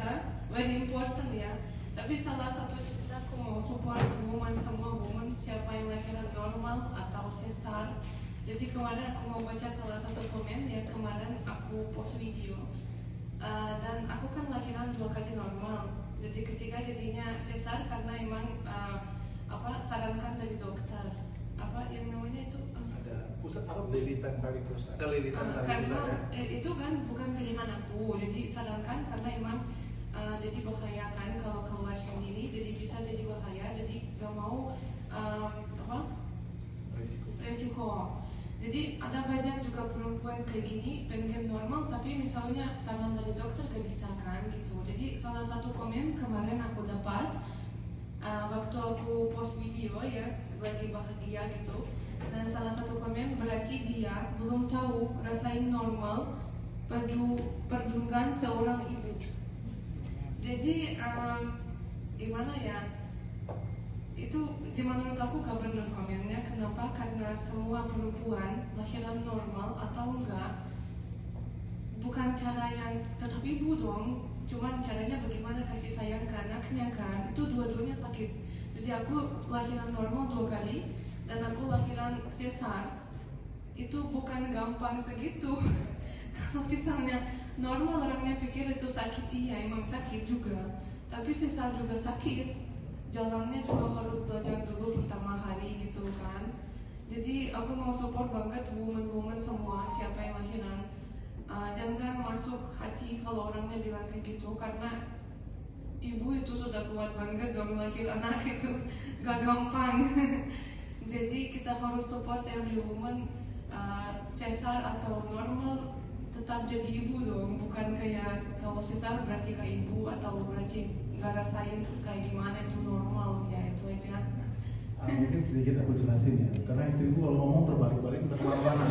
cerita very important ya. Tapi salah satu cerita aku mau support woman, semua woman, siapa yang lahiran normal atau sesar. Jadi kemarin aku mau baca salah satu komen ya, kemarin aku post video dan aku kan lahiran 2 kali normal. Jadi ketiga jadinya sesar karena emang sarankan dari dokter. Apa yang namanya itu? Ada pusat apa? Lilitan tali pusat. Ada lilitan tali Karena pusat ya? itu kan bukan pilihan aku. Jadi sarankan karena emang jadi bahaya kan kalau keluar sendiri. Jadi bisa jadi bahaya. Jadi gak mau resiko. Jadi ada banyak juga perempuan kayak gini pengen normal tapi misalnya saran dari dokter gak bisa kan gitu. Jadi salah satu komen kemarin aku dapat waktu aku post video ya lagi bahagia gitu, dan salah satu komen berarti dia belum tahu rasain normal perjuangan seorang ibu. Jadi gimana ya, itu menurut aku gak benar komennya. Kenapa? Karena semua perempuan lahiran normal atau enggak bukan cara yang tetap ibu dong, cuman caranya bagaimana kasih sayang ke anaknya kan. Itu dua-duanya sakit. Jadi aku lahiran normal 2 kali dan aku lahiran sesar. Itu bukan gampang segitu. Kalau misalnya normal orangnya pikir itu sakit, iya emang sakit juga, tapi sesar juga sakit. Jalannya juga harus belajar dulu pertama hari gitu kan. Jadi aku mau support banget woman-woman semua, siapa yang lahiran, jangan masuk hati kalau orangnya bilang kayak gitu, karena ibu itu sudah kuat banget dong lahir anak itu gak gampang. Jadi kita harus support every woman, sesar atau normal tetap jadi ibu dong, bukan kayak kalau sesar berarti ke ibu atau berarti nggak rasain kayak gimana itu normal ya. Itu aja. Mungkin sedikit aku jelasin ya, karena istriku kalau ngomong terbalik-balik udah kemana-mana.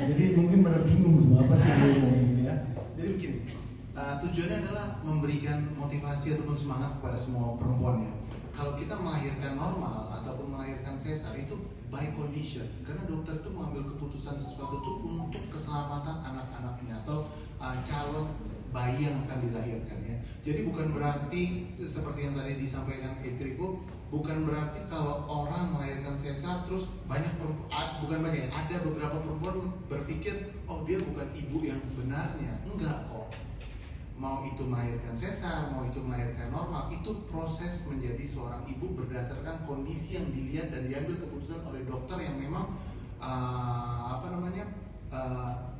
Jadi mungkin pada bingung semua apa sih yang ngomong ini ya. Jadi begini, tujuannya adalah memberikan motivasi ataupun semangat kepada semua perempuan ya. Kalau kita melahirkan normal ataupun melahirkan sesar itu by condition, karena dokter itu mengambil keputusan sesuatu itu untuk keselamatan anak-anaknya atau calon bayi yang akan dilahirkan ya. Jadi bukan berarti seperti yang tadi disampaikan istriku, bukan berarti kalau orang melahirkan sesar terus ada beberapa perempuan berpikir oh dia bukan ibu yang sebenarnya. Enggak kok. Mau itu melahirkan sesar, mau itu melahirkan normal, itu proses menjadi seorang ibu berdasarkan kondisi yang dilihat dan diambil keputusan oleh dokter yang memang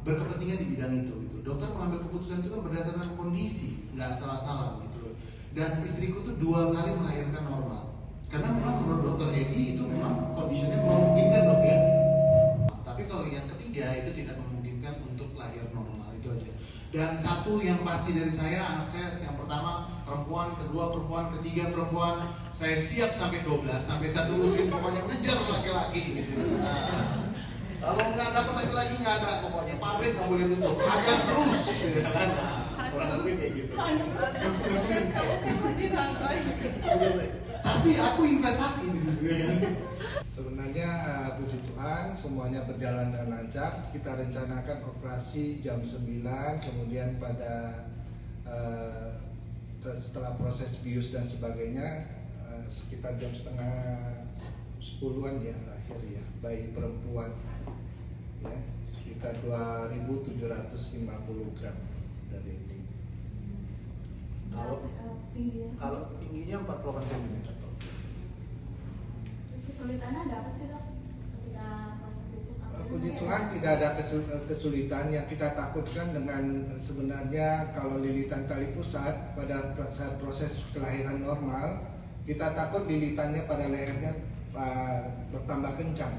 berkepentingan di bidang itu gitu. Dokter mengambil keputusan itu kan berdasarkan kondisi, nggak salah-salah gitu loh. Dan istriku tuh 2 kali melahirkan normal, karena memang menurut dokter Edi itu memang kondisinya memungkinkan dok ya. Tapi kalau yang ketiga itu tidak memungkinkan untuk lahir normal, itu aja. Dan satu yang pasti dari saya, anak saya yang pertama perempuan, kedua perempuan, ketiga perempuan, saya siap sampai 12, sampai satu musim pokoknya ngejar laki-laki gitu. Kalau nggak dapat laki-laki nggak ada, pokoknya pabrik nggak boleh tutup, hajar terus, ya kan? Orang lebih kayak gitu. Tapi aku investasi di situ. Sebenarnya puji Tuhan semuanya berjalan dengan lancar. Kita rencanakan operasi jam 9, kemudian pada setelah proses bius dan sebagainya sekitar jam setengah 10-an ya lahir ya, bayi perempuan ya, sekitar 2.750 gram dari ini. Kalau tingginya 48 cm. Terus kesulitannya ada apa sih dok ketika proses itu? Puji Tuhan tidak ada kesulitan. Yang kita takutkan dengan sebenarnya kalau lilitan tali pusat pada saat proses kelahiran normal, kita takut lilitannya pada lehernya bertambah kencang.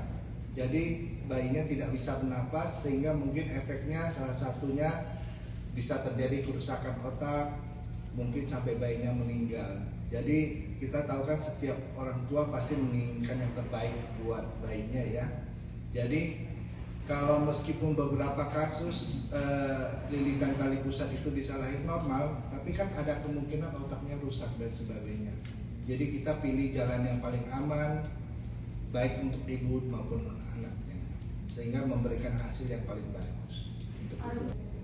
Jadi bayinya tidak bisa bernapas sehingga mungkin efeknya salah satunya bisa terjadi kerusakan otak, mungkin sampai bayinya meninggal. Jadi kita tahu kan setiap orang tua pasti menginginkan yang terbaik buat bayinya ya. Jadi kalau meskipun beberapa kasus lilitan tali pusat itu bisa lahir normal, tapi kan ada kemungkinan otaknya rusak dan sebagainya. Jadi kita pilih jalan yang paling aman, baik untuk ibu maupun anaknya, sehingga memberikan hasil yang paling bagus.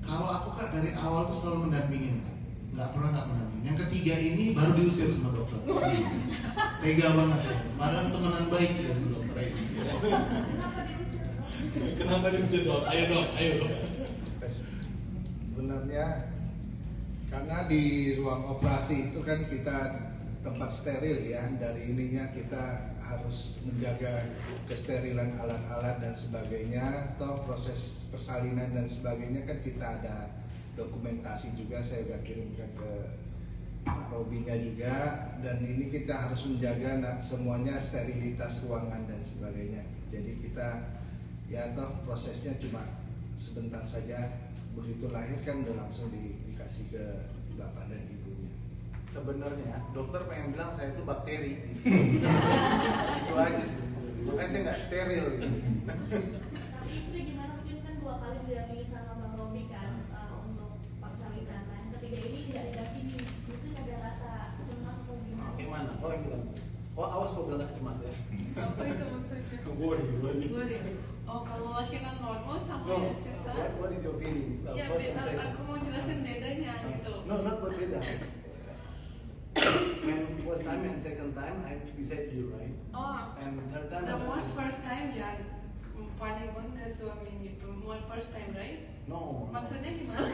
Kalau aku kan dari awal tuh selalu mendampingin kan. nggak menangin. Yang ketiga ini baru diusir sama dokter. Tega banget ya. Padahal temenan baik ya dokter ini. Kenapa diusir dok? Ayo dok. Sebenarnya karena di ruang operasi itu kan kita tempat steril ya, dari ininya kita harus menjaga kesterilan alat-alat dan sebagainya. Toh proses persalinan dan sebagainya kan kita ada dokumentasi juga, saya udah kirimkan ke Pak Robinya juga, dan ini kita harus menjaga semuanya sterilitas ruangan dan sebagainya. Jadi kita ya toh prosesnya cuma sebentar saja, begitu lahir kan udah langsung dikasih ke bapak dan ibunya. Sebenarnya dokter pengen bilang saya itu bakteri. Itu aja sih. Makanya saya nggak steril. Tapi istri gimana, mungkin kan 2 kali didampingi sama Bang Robi kan untuk persalinan. Nah, yang ketiga ini tidak didampingi, mungkin ada rasa cemas atau gimana? Gimana? Oh gitu. Oh awas kok bilang cemas ya. Apa itu maksudnya? Boleh. Oh, kalau lahiran normal sampai sesar. What is your feeling? Ya, aku mau jelasin bedanya gitu. No, not berbeda. When first time and second time I beside you, right? Oh, And third time. the most first time ya paling bangga suaminya. Most first time, right? No. Maksudnya gimana?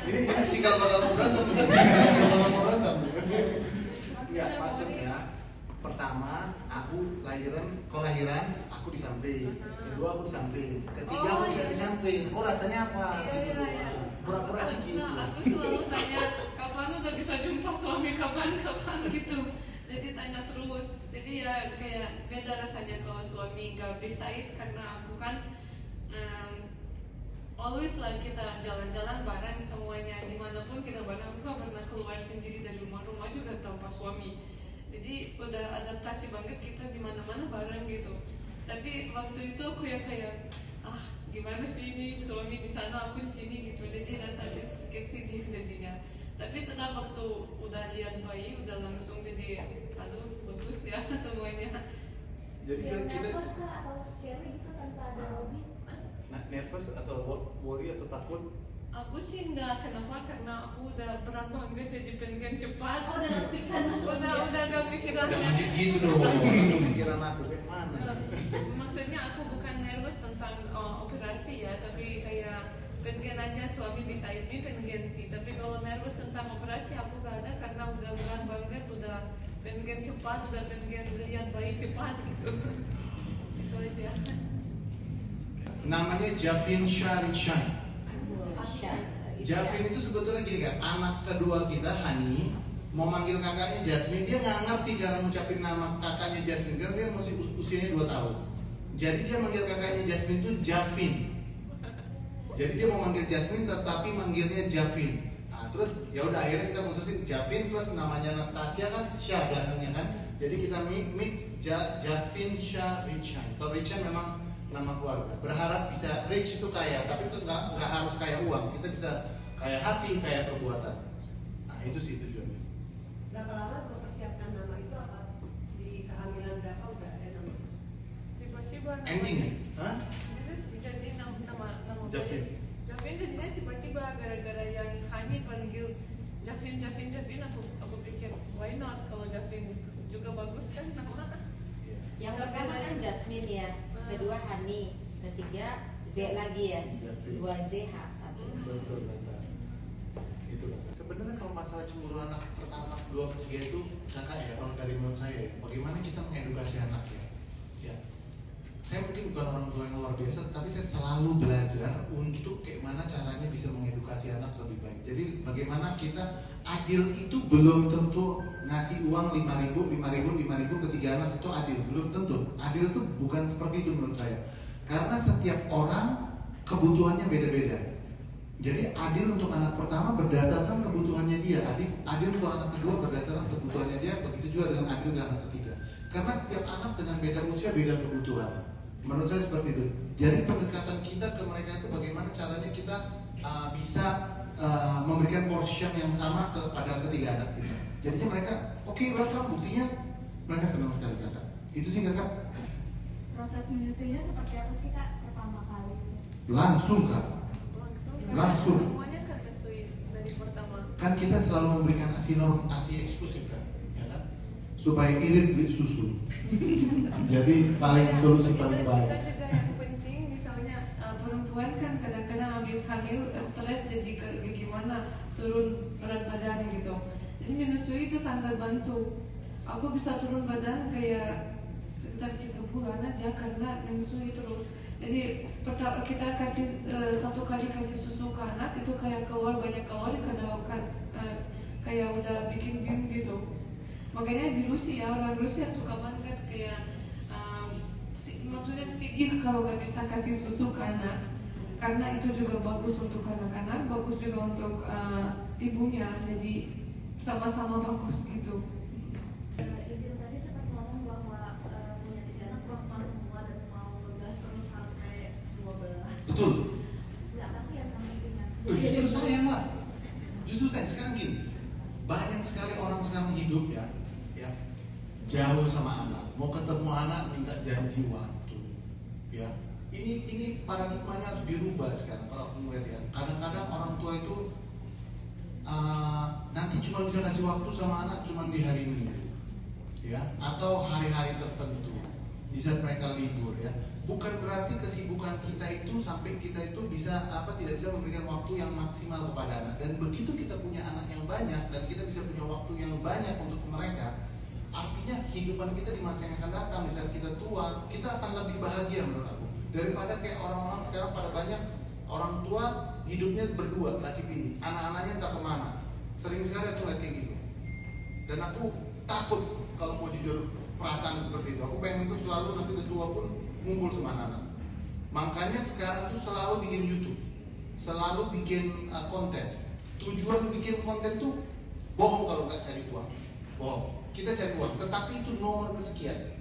Ini cikal bakal mau berantem. Ya, maksudnya pertama aku kelahiran aku di samping, kedua aku di samping, ketiga aku tidak di samping. Kok rasanya apa? Gitu. Pura-pura aja gitu. Nah, aku selalu tanya kapan udah bisa jumpa suami, kapan gitu. Jadi tanya terus. Jadi ya kayak beda rasanya kalau suami gak bisa karena aku kan always lah kita jalan-jalan bareng semuanya, dimanapun kita bareng. Aku gak pernah keluar sendiri dari rumah juga tanpa suami. Jadi udah adaptasi banget kita di mana-mana bareng gitu. Tapi waktu itu aku ya kayak gimana sih ini suami di sana aku di sini gitu. Jadi rasa sedikit sedih jadinya. Tapi tetap waktu udah lihat bayi udah langsung jadi aduh bagus ya semuanya. Jadi kan kita nervous kah atau scary gitu tanpa ada Robi? nervous atau worry atau takut? Aku sih enggak, kenapa? Karena aku udah berat banget jadi pengen cepat. Oh, udah gak pikiran udah gak pikirannya. Jangan gitu dong. Pikiran aku kayak mana? Maksudnya aku bukan nervous tentang operasi ya, tapi kayak pengen aja suami bisa ini pengen sih. Tapi kalau nervous tentang operasi aku gak ada karena udah berat banget, udah pengen cepat, udah pengen lihat bayi cepat gitu. Itu aja. Namanya Javin Shah-Richan. Javin itu sebetulnya gini kan, anak kedua kita Hani mau manggil kakaknya Jasmine, dia nggak ngerti cara ngucapin nama kakaknya Jasmine karena dia masih usianya 2 tahun. Jadi dia manggil kakaknya Jasmine itu Javin. Jadi dia mau manggil Jasmine tetapi manggilnya Javin. Nah, terus ya udah akhirnya kita mutusin Javin plus namanya Anastasia kan Syah belakangnya kan. Jadi kita mix Javin Shah-Richan. Kalau Richan memang nama keluarga. Berharap bisa rich itu kaya, tapi itu nggak harus kaya uang. Kita bisa kaya hati, kaya perbuatan. Nah itu sih tujuannya. Berapa lama mempersiapkan nama itu? Apa di kehamilan berapa udah ada nama? Tiba-tiba Ending ya? Hah? jadi nama Javin. Javin jadinya tiba-tiba gara-gara yang Hani panggil Javin aku pikir why not kalau Javin juga bagus kan nama. Yang pertama kan Jasmine ya, kedua Hani, ketiga Z lagi ya, 2 ZH 1. Betul. Itu sebenarnya kalau masalah cemburu anak pertama, kedua, ketiga itu kakak ya, kalau dari menurut saya ya, bagaimana kita mengedukasi anak ya. Saya mungkin bukan orang tua yang luar biasa, tapi saya selalu belajar untuk bagaimana caranya bisa mengedukasi anak lebih baik. Jadi bagaimana kita adil itu belum tentu ngasih uang 5.000 ke 3 anak itu adil, belum tentu. Adil itu bukan seperti itu menurut saya. Karena setiap orang kebutuhannya beda-beda. Jadi adil untuk anak pertama berdasarkan kebutuhannya dia, adil untuk anak kedua berdasarkan kebutuhannya dia, begitu juga dengan adil dengan anak ketiga. Karena setiap anak dengan beda usia beda kebutuhan. Menurut saya seperti itu. Jadi pendekatan kita ke mereka itu bagaimana caranya kita bisa memberikan portion yang sama kepada ketiga anak kita. Jadinya mereka oke, berapa buktinya mereka senang sekali kakak. Itu sih kakak. Proses menyusuinya seperti apa sih kak pertama kali? Langsung kak. langsung. Semuanya kan menyusui dari pertama. Kan kita selalu memberikan ASI eksklusif kan, ya kan? Supaya irit beli susu. Jadi paling solusi paling baik. Itu juga yang penting, misalnya perempuan kan kadang-kadang habis hamil stres jadi gimana turun berat badan gitu. Jadi menyusui itu sangat bantu. Aku bisa turun badan kayak sekitar 3 bulan aja karena menyusui terus. Jadi pertama kita kasih 1 kali kasih susu ke anak itu kayak keluar banyak kalori kayak udah bikin gym gitu. Makanya di Rusia orang Rusia suka banget kayak maksudnya sedih kalau nggak bisa kasih susu ke anak karena itu juga bagus untuk anak-anak, bagus juga untuk ibunya. Jadi sama-sama bagus gitu. Izin tadi sempat ngomong bahwa punya 3 anak perempuan semua dan mau ngegas terus sampai 12. Betul. Nggak kasihan sama istrinya. Justru sayang lah. Justru sayang sekarang gini. Banyak sekali orang sekarang hidup ya jauh sama anak. Mau ketemu anak minta janji waktu. Ya. Ini paradigmanya harus dirubah sekarang kalau aku melihat ya. Kadang-kadang orang tua itu nanti cuma bisa kasih waktu sama anak cuma di hari Minggu, ya, atau hari-hari tertentu di saat mereka libur, ya. Bukan berarti kesibukan kita itu sampai kita itu bisa tidak bisa memberikan waktu yang maksimal kepada anak. Dan begitu kita punya anak yang banyak dan kita bisa punya waktu yang banyak untuk mereka, artinya kehidupan kita di masa yang akan datang di saat kita tua, kita akan lebih bahagia menurut aku daripada kayak orang-orang sekarang pada banyak orang tua hidupnya berdua laki bini, anak-anaknya entah kemana. Sering sekali aku lihat kayak gitu. Dan aku takut kalau mau jujur perasaan seperti itu. Aku pengen itu selalu nanti udah tua pun ngumpul sama anak-anak. Makanya sekarang tuh selalu bikin YouTube, selalu bikin konten. Tujuan bikin konten tuh bohong kalau nggak cari uang, bohong. Kita cari uang, tetapi itu nomor kesekian.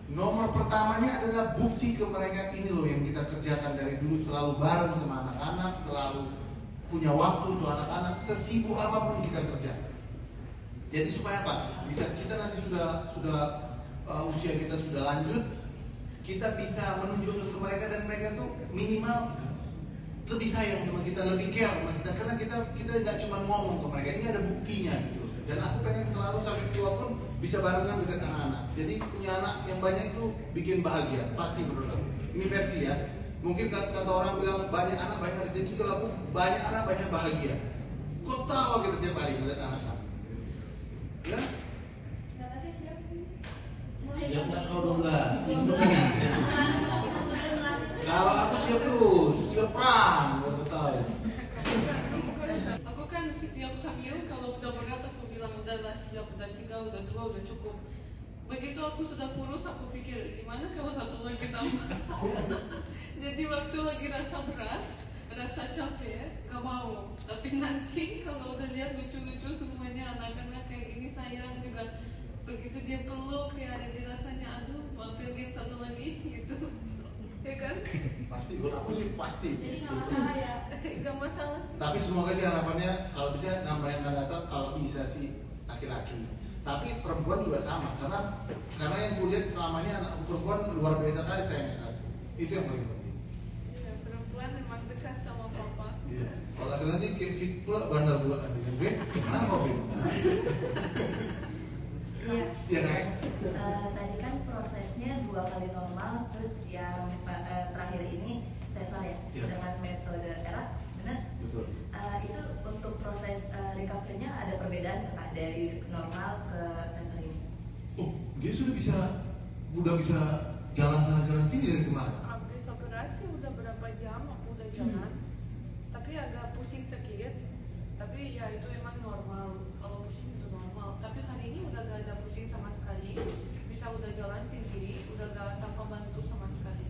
Nomor pertamanya adalah bukti ke mereka ini loh yang kita kerjakan dari dulu, selalu bareng sama anak-anak, selalu punya waktu untuk anak-anak, sesibuk apapun kita kerja. Jadi supaya apa? Di saat kita nanti sudah usia kita sudah lanjut, kita bisa menunjukkan ke mereka dan mereka tuh minimal lebih sayang sama kita, lebih care sama kita, karena kita nggak cuma ngomong ke mereka, ini ada buktinya gitu. Dan aku pengen selalu sampai tua pun bisa barengan dengan anak-anak. Jadi punya anak yang banyak itu bikin bahagia, pasti menurut aku. Ini versi ya. Mungkin kata orang bilang banyak anak banyak rezeki, kalau aku banyak anak banyak bahagia. Kau tahu kita tiap hari melihat anak-anak. Ya? Siap nggak kau dong nggak? Kalau aku siap terus, siap perang, baru tahu. Aku kan setiap hamil kalau udah berat aku bilang udah siap, udah 3, udah 2, udah cukup. Begitu aku sudah kurus aku pikir gimana kalau 1 lagi tambah. Jadi waktu lagi rasa berat, rasa capek, gak mau. Tapi nanti kalau udah lihat lucu-lucu semuanya anak-anak kayak gini sayang juga. Begitu dia peluk kayak ada dirasanya aduh mau pilih 1 lagi gitu. Ya kan? Pasti, menurut aku sih pasti. Jadi nggak masalah ya. Gak masalah sih. Tapi semoga sih harapannya kalau bisa nambah yang datang, kalau bisa sih laki-laki. Tapi perempuan juga sama, karena yang kulihat selamanya anak perempuan luar biasa kali sayang aku. Itu yang paling penting. Ya, perempuan memang dekat sama papa. Iya. Kalau laki-laki kayak fit pula, bandar pula nanti kan. Fit, gimana kok fit? Iya. Iya kan? Tadi kan prosesnya 2 kali normal, terus yang terakhir ini sesar ya, Iya. dengan metode ERAX, benar? Betul. Itu untuk proses recovery-nya ada perbedaan Pak dari normal ke sesar ini? Oh, dia udah bisa jalan sana jalan sini dari kemarin. Habis operasi udah berapa jam aku udah jalan. Tapi agak pusing sedikit. Tapi ya itu emang normal. Kalau pusing itu normal. Tapi hari ini udah gak ada pusing sama sekali. Bisa udah jalan sendiri, udah gak tanpa bantu sama sekali.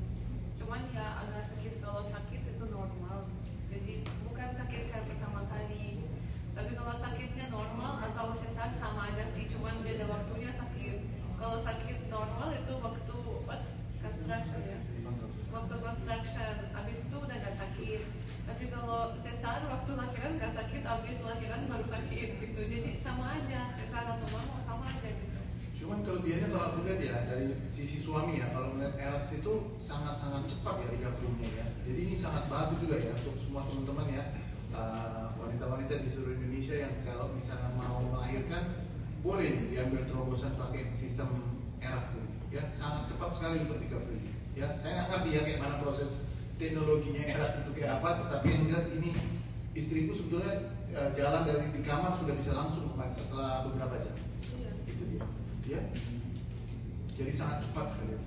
Cuman ya agak sakit, kalau sakit itu normal. Jadi bukan sakit kayak pertama kali. Tapi kalau sakitnya normal atau sesar sama aja sih, cuman beda waktunya sakit. Kalau sakit normal itu waktu construction ya. Waktu construction, habis itu udah gak sakit. Tapi kalau sesar waktu lahiran gak sakit, habis lahiran baru sakit gitu. Jadi sama aja, sesar atau normal sama aja gitu. Cuman kelebihannya kalau aku lihat ya dari sisi suami ya, kalau melihat ERAX itu sangat-sangat cepat ya recovery-nya ya. Jadi ini sangat bagus juga ya untuk semua teman-teman ya. wanita-wanita di seluruh Indonesia yang kalau misalnya mau melahirkan boleh nih diambil terobosan pakai sistem erat tuh, ya sangat cepat sekali untuk recovery. Ya, saya nggak ngerti ya kayak mana proses teknologinya erat itu kayak apa, tetapi yang jelas ini istriku sebetulnya jalan dari di kamar sudah bisa langsung kemarin setelah beberapa jam. Itu dia, ya. Jadi sangat cepat sekali.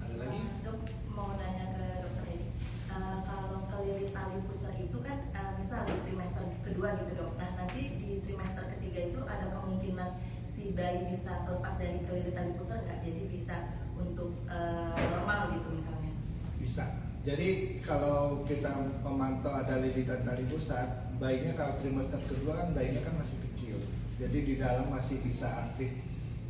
Ada lagi? Dok, mau nanya ke dokter ini, kalau kelilit tali pusar itu kan misal di trimester kedua gitu dok, nah nanti di trimester ketiga itu ada kemungkinan si bayi bisa terlepas dari kelilit tali pusar nggak? Jadi bisa untuk normal gitu misalnya? Bisa. Jadi kalau kita memantau ada lilitan tali pusat, bayinya kalau trimester kedua kan bayinya kan masih kecil, jadi di dalam masih bisa aktif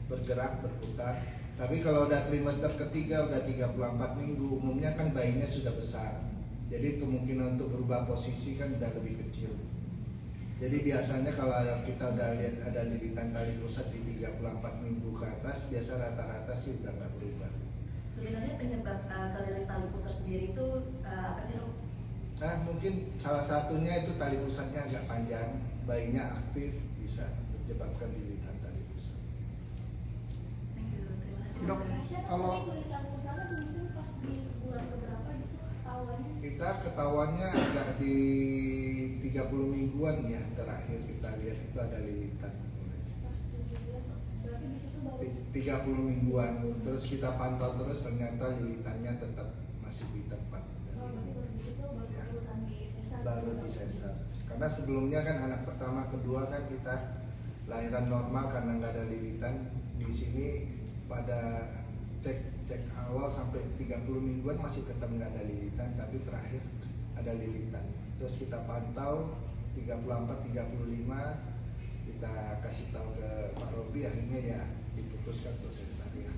bergerak, berputar. Tapi kalau udah trimester ketiga, udah 34 minggu, umumnya kan bayinya sudah besar. Jadi kemungkinan untuk berubah posisi kan udah lebih kecil. Jadi biasanya kalau kita udah lihat ada lilitan tali pusat di 34 minggu ke atas, biasa rata-rata sih udah nggak berubah. Sebenarnya penyebab kelilit tali pusar sendiri itu apa sih dok? Nah mungkin salah satunya itu tali pusatnya agak panjang, bayinya aktif, bisa menyebabkan lilitan tali pusat. Thank you, terima kasih. Dok, kalau kulitan pusatnya mungkin pas di bulan keberapa gitu ketahuannya? Kita ketahuannya agak di 30 mingguan ya, terakhir kita lihat itu ada lilitan mulai. Pas 7 bulan, berarti di situ baru 30 mingguan, terus kita pantau terus ternyata lilitannya tetap masih di tempat. berarti baru di situ baru Ya. urusan di sesar. Baru di sesar. Karena sebelumnya kan anak pertama kedua kan kita lahiran normal karena nggak ada lilitan. Di sini pada cek awal sampai 30 mingguan masih tetap nggak ada lilitan, tapi terakhir ada lilitan. Terus kita pantau 34-35, kita kasih tahu ke Pak Robi, akhirnya ya diputuskan untuk sesar ya.